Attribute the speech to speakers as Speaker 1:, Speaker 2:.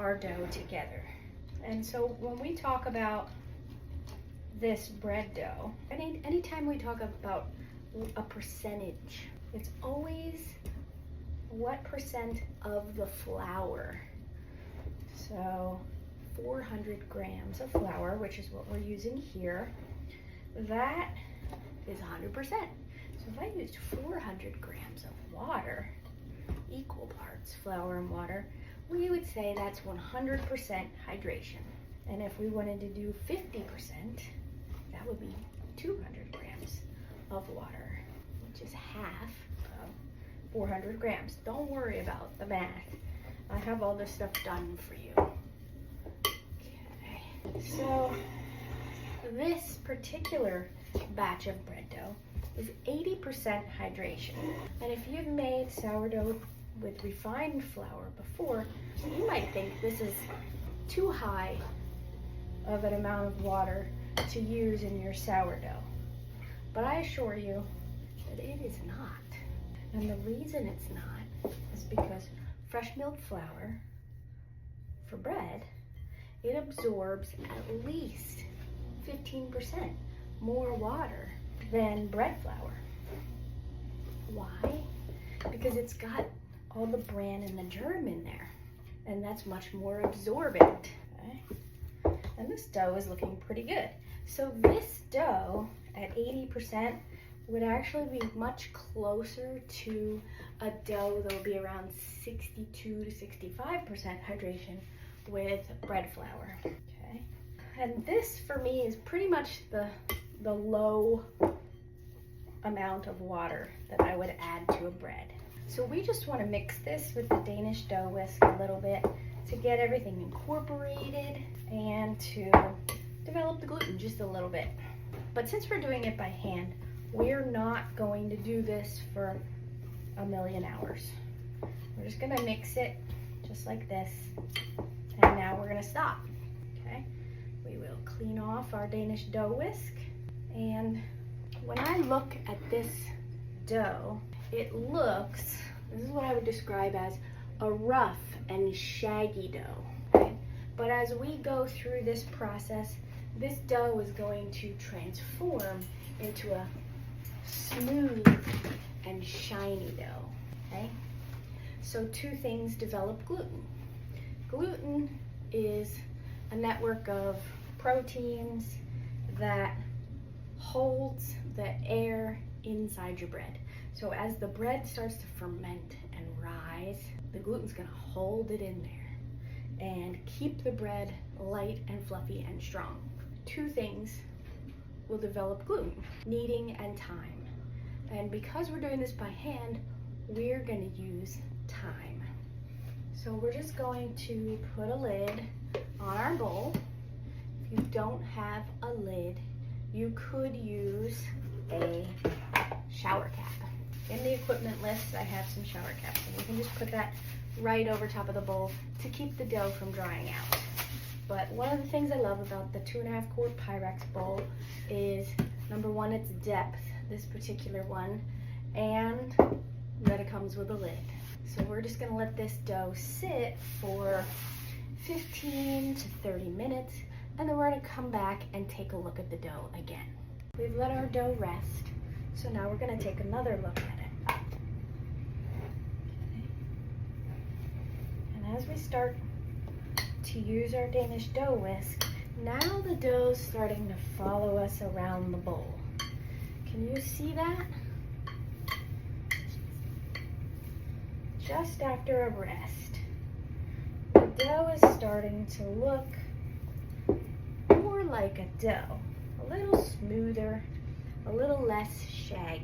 Speaker 1: our dough together. And so when we talk about this bread dough, anytime we talk about a percentage, it's always what percent of the flour. So 400 grams of flour, which is what we're using here, that is 100%. So if I used 400 grams of water, equal parts flour and water, we would say that's 100% hydration. And if we wanted to do 50%, that would be 200 grams of water, which is half of 400 grams. Don't worry about the math. I have all this stuff done for you. Okay, so this particular batch of bread dough is 80% hydration. And if you've made sourdough with refined flour before, you might think this is too high of an amount of water to use in your sourdough. But I assure you that it is not. And the reason it's not is because fresh milled flour for bread, it absorbs at least 15% more water than bread flour. Why? Because it's got all the bran and the germ in there, and that's much more absorbent. Okay? And this dough is looking pretty good. So this dough at 80% would actually be much closer to a dough that would be around 62 to 65% hydration with bread flour. Okay, and this for me is pretty much the low amount of water that I would add to a bread. So we just want to mix this with the Danish dough whisk a little bit to get everything incorporated and to develop the gluten just a little bit. But since we're doing it by hand, we're not going to do this for a million hours. We're just going to mix it just like this, and now we're going to stop. Okay, we will clean off our Danish dough whisk, and when I look at this dough, it looks, this is what I would describe as a rough and shaggy dough. Okay? But as we go through this process, this dough is going to transform into a smooth and shiny dough. Okay? So two things develop gluten. Gluten is a network of proteins that holds the air inside your bread. So as the bread starts to ferment and rise, the gluten's gonna hold it in there and keep the bread light and fluffy and strong. Two things will develop gluten: kneading and time. And because we're doing this by hand, we're gonna use time. So we're just going to put a lid on our bowl. If you don't have a lid, you could use a shower cap. In the equipment list, I have some shower caps, and you can just put that right over top of the bowl to keep the dough from drying out. But one of the things I love about the 2.5 quart Pyrex bowl is, number one, its depth, this particular one, and that it comes with a lid. So we're just gonna let this dough sit for 15 to 30 minutes, and then we're gonna come back and take a look at the dough again. We've let our dough rest, so now we're gonna take another look at it. Okay. And as we start to use our Danish dough whisk, now the dough's starting to follow us around the bowl. Can you see that? Just after a rest, the dough is starting to look more like a dough, a little smoother, a little less shaggy.